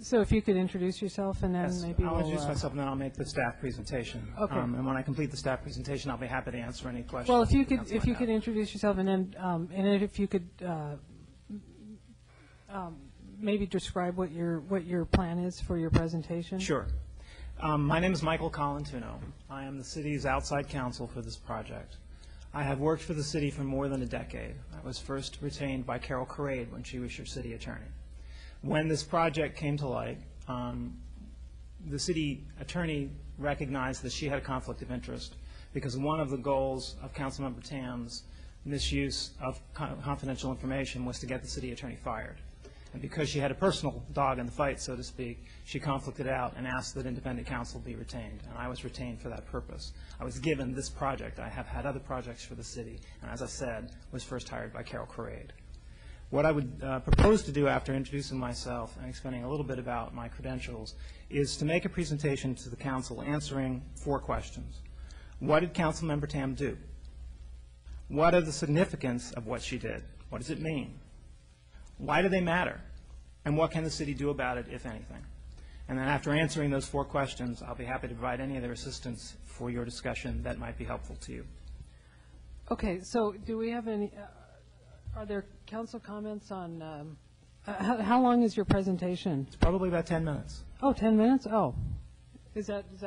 So if you could introduce yourself and then Yes, maybe I'll we'll... introduce myself and then I'll make the staff presentation. Okay. And when I complete the staff presentation, I'll be happy to answer any questions. Well, if you the could, council if you might could have. introduce yourself and then if you could maybe describe what your plan is for your presentation. Sure. My name is Michael Colantuno. I am the city's outside counsel for this project. I have worked for the city for more than a decade. I was first retained by Carol Carade when she was your city attorney. When this project came to light, the city attorney recognized that she had a conflict of interest because one of the goals of Councilmember Tam's misuse of confidential information was to get the city attorney fired. And because she had a personal dog in the fight, so to speak, she conflicted out and asked that independent counsel be retained. And I was retained for that purpose. I was given this project. I have had other projects for the city. And as I said, was first hired by Carol Carade. What I would propose to do after introducing myself and explaining a little bit about my credentials is to make a presentation to the council answering 4 questions. What did Councilmember Tam do? What are the significance of what she did? What does it mean? Why do they matter? And what can the city do about it, if anything? And then after answering those 4 questions, I'll be happy to provide any other assistance for your discussion that might be helpful to you. Okay, so do we have any, are there council comments on, how long is your presentation? It's probably about 10 minutes. Oh, 10 minutes? Oh. Does anybody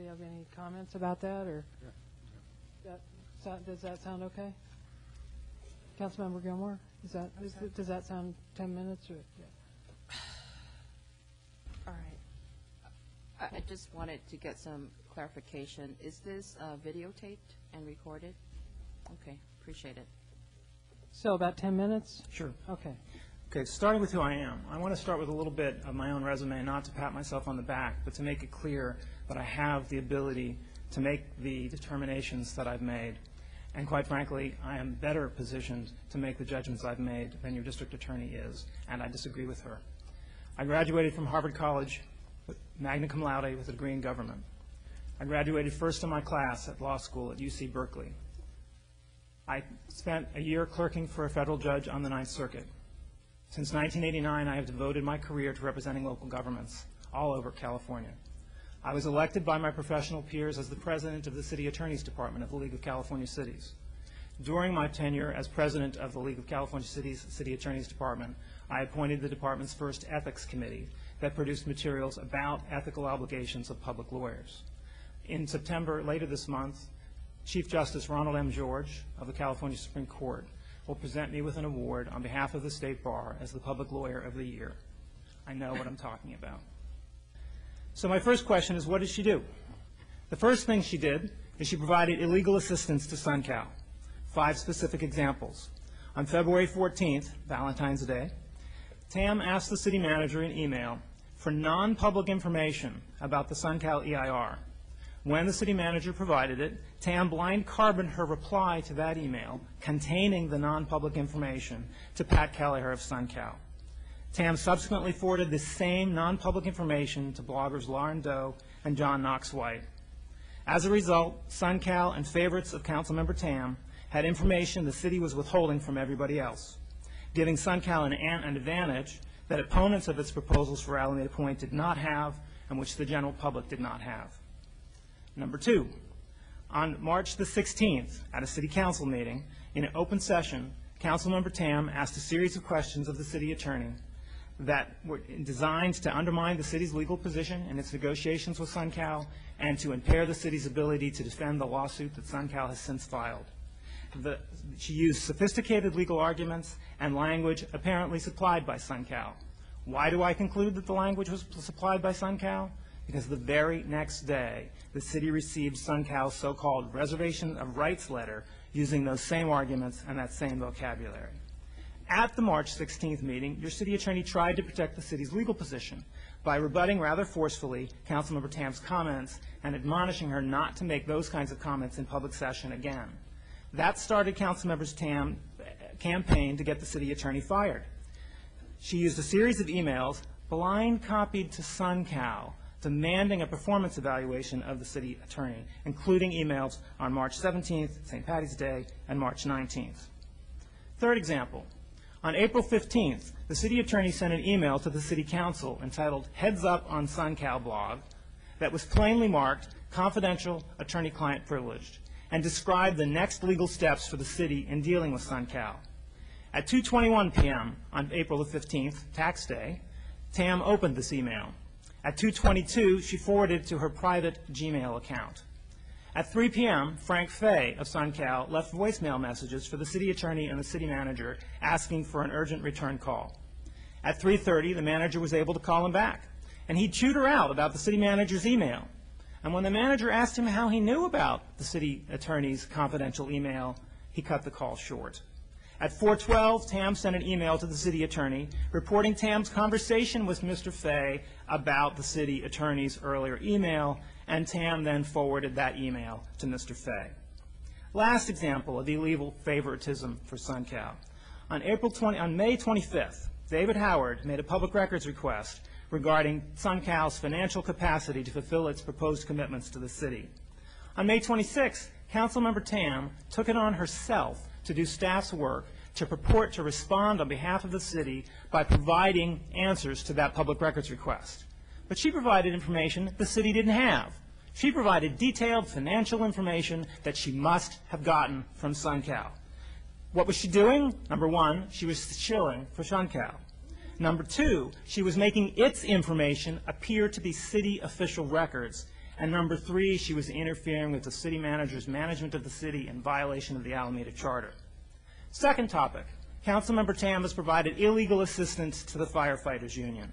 have any comments about that, or? Does that sound okay? Councilmember Gilmore, does that sound 10 minutes? Or, yeah. All right. I just wanted to get some clarification. Is this videotaped and recorded? Okay, appreciate it. So about 10 minutes? Sure. Okay. Okay, starting with who I am, I want to start with a little bit of my own resume, not to pat myself on the back, but to make it clear that I have the ability to make the determinations that I've made. And quite frankly, I am better positioned to make the judgments I've made than your district attorney is, and I disagree with her. I graduated from Harvard College with magna cum laude with a degree in government. I graduated first in my class at law school at UC Berkeley. I spent a year clerking for a federal judge on the Ninth Circuit. Since 1989, I have devoted my career to representing local governments all over California. I was elected by my professional peers as the president of the City Attorney's Department of the League of California Cities. During my tenure as president of the League of California Cities City Attorney's Department, I appointed the department's first ethics committee that produced materials about ethical obligations of public lawyers. In September, later this month, Chief Justice Ronald M. George of the California Supreme Court will present me with an award on behalf of the State Bar as the Public Lawyer of the Year. I know what I'm talking about. So my first question is, what did she do? The first thing she did is she provided illegal assistance to SunCal. 5 specific examples. On February 14th, Valentine's Day, Tam asked the city manager in email for non-public information about the SunCal EIR. When the city manager provided it, Tam blind carboned her reply to that email containing the non-public information to Pat Kelleher of SunCal. Tam subsequently forwarded the same non-public information to bloggers Lauren Doe and John Knox White. As a result, SunCal and favorites of Councilmember Tam had information the city was withholding from everybody else, giving SunCal an advantage that opponents of its proposals for Alameda Point did not have and which the general public did not have. Number 2, on March the 16th, at a city council meeting, in an open session, Councilmember Tam asked a series of questions of the city attorney that were designed to undermine the city's legal position in its negotiations with SunCal and to impair the city's ability to defend the lawsuit that SunCal has since filed. She used sophisticated legal arguments and language apparently supplied by SunCal. Why do I conclude that the language was supplied by SunCal? Because the very next day, the city received SunCal's so-called reservation of rights letter using those same arguments and that same vocabulary. At the March 16th meeting, your city attorney tried to protect the city's legal position by rebutting rather forcefully Councilmember Tam's comments and admonishing her not to make those kinds of comments in public session again. That started Councilmember Tam's campaign to get the city attorney fired. She used a series of emails blind copied to SunCal demanding a performance evaluation of the city attorney, including emails on March 17th, St. Patty's Day, and March 19th. Third example. On April 15th, the city attorney sent an email to the city council entitled Heads Up on SunCal blog that was plainly marked confidential attorney-client privileged and described the next legal steps for the city in dealing with SunCal. At 2:21 p.m. on April the 15th, tax day, Tam opened this email. At 2:22, she forwarded it to her private Gmail account. At 3 p.m., Frank Fay of SunCal left voicemail messages for the city attorney and the city manager asking for an urgent return call. At 3:30, the manager was able to call him back, and he chewed her out about the city manager's email. And when the manager asked him how he knew about the city attorney's confidential email, he cut the call short. At 4:12, Tam sent an email to the city attorney reporting Tam's conversation with Mr. Fay about the city attorney's earlier email, and Tam then forwarded that email to Mr. Fay. Last example of illegal favoritism for SunCal. On May 25th, David Howard made a public records request regarding SunCal's financial capacity to fulfill its proposed commitments to the city. On May 26th, Councilmember Tam took it on herself to do staff's work to purport to respond on behalf of the city by providing answers to that public records request. But she provided information the city didn't have. She provided detailed financial information that she must have gotten from SunCal. What was she doing? Number one, she was shilling for SunCal. Number two, she was making its information appear to be city official records. And number three, she was interfering with the city manager's management of the city in violation of the Alameda Charter. Second topic, Councilmember Tam has provided illegal assistance to the firefighters union.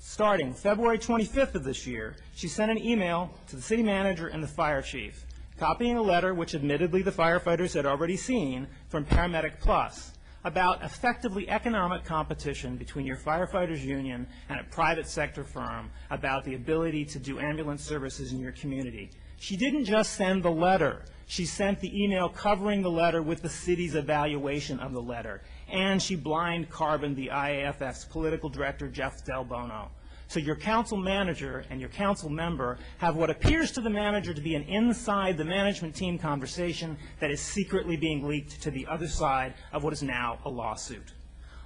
Starting February 25th of this year, she sent an email to the city manager and the fire chief, copying a letter which admittedly the firefighters had already seen from Paramedic Plus about effectively economic competition between your firefighters union and a private sector firm about the ability to do ambulance services in your community. She didn't just send the letter. She sent the email covering the letter with the city's evaluation of the letter. And she blind carboned the IAFF's political director, Jeff Del Bono. So your council manager and your council member have what appears to the manager to be an inside the management team conversation that is secretly being leaked to the other side of what is now a lawsuit.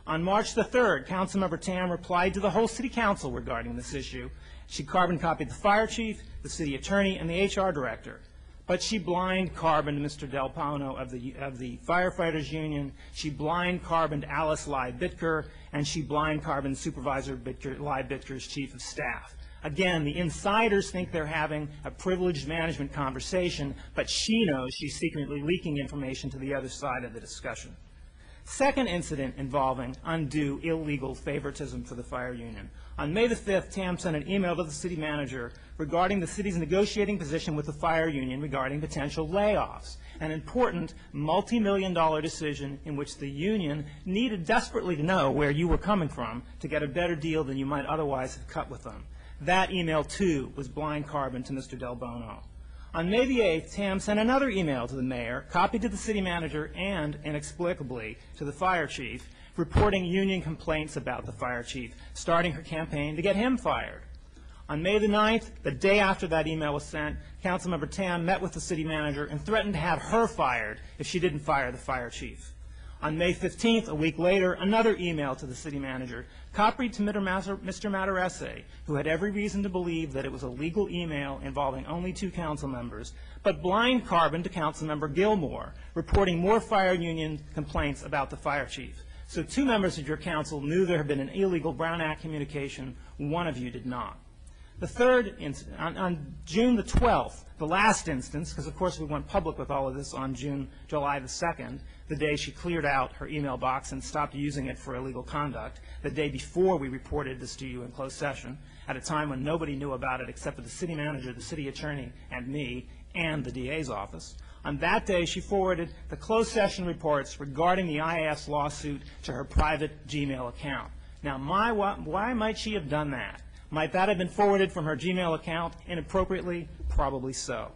On March the 3rd, Councilmember Tam replied to the whole city council regarding this issue. She carbon copied the fire chief, the city attorney, and the HR director. But she blind carboned Mr. Del Bono of the firefighters union. She blind carboned Alice Lai-Bitker, and she blind carboned Supervisor Lai-Bitker's chief of staff. Again, the insiders think they're having a privileged management conversation, but she knows she's secretly leaking information to the other side of the discussion. Second incident involving undue illegal favoritism for the fire union. On May the 5th, Tam sent an email to the city manager regarding the city's negotiating position with the fire union regarding potential layoffs, an important multi-million-dollar decision in which the union needed desperately to know where you were coming from to get a better deal than you might otherwise have cut with them. That email, too, was blind carbon to Mr. Del Bono. On May the 8th, Tam sent another email to the mayor, copied to the city manager and, inexplicably, to the fire chief, reporting union complaints about the fire chief, starting her campaign to get him fired. On May the 9th, the day after that email was sent, Councilmember Tam met with the city manager and threatened to have her fired if she didn't fire the fire chief. On May 15th, a week later, another email to the city manager, copied to Mr. Matarese, who had every reason to believe that it was a legal email involving only 2 council members, but blind carbon to Councilmember Gilmore, reporting more fire union complaints about the fire chief. So 2 members of your council knew there had been an illegal Brown Act communication. 1 of you did not. The third incident, on June the 12th, the last instance, because of course we went public with all of this on July the 2nd, the day she cleared out her email box and stopped using it for illegal conduct, the day before we reported this to you in closed session, at a time when nobody knew about it except for the city manager, the city attorney, and me, and the DA's office. On that day, she forwarded the closed session reports regarding the IAS lawsuit to her private Gmail account. Now, why might she have done that? Might that have been forwarded from her Gmail account inappropriately? Probably so.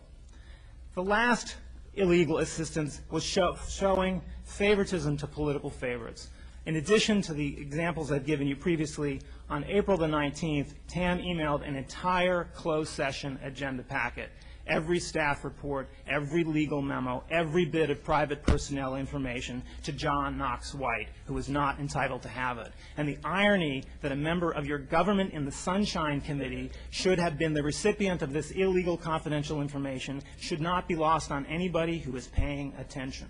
The last illegal assistance was showing favoritism to political favorites. In addition to the examples I've given you previously, on April the 19th, Tam emailed an entire closed session agenda packet. every staff report, every legal memo, every bit of private personnel information to John Knox White, who was not entitled to have it. And the irony that a member of your government in the Sunshine Committee should have been the recipient of this illegal confidential information should not be lost on anybody who is paying attention.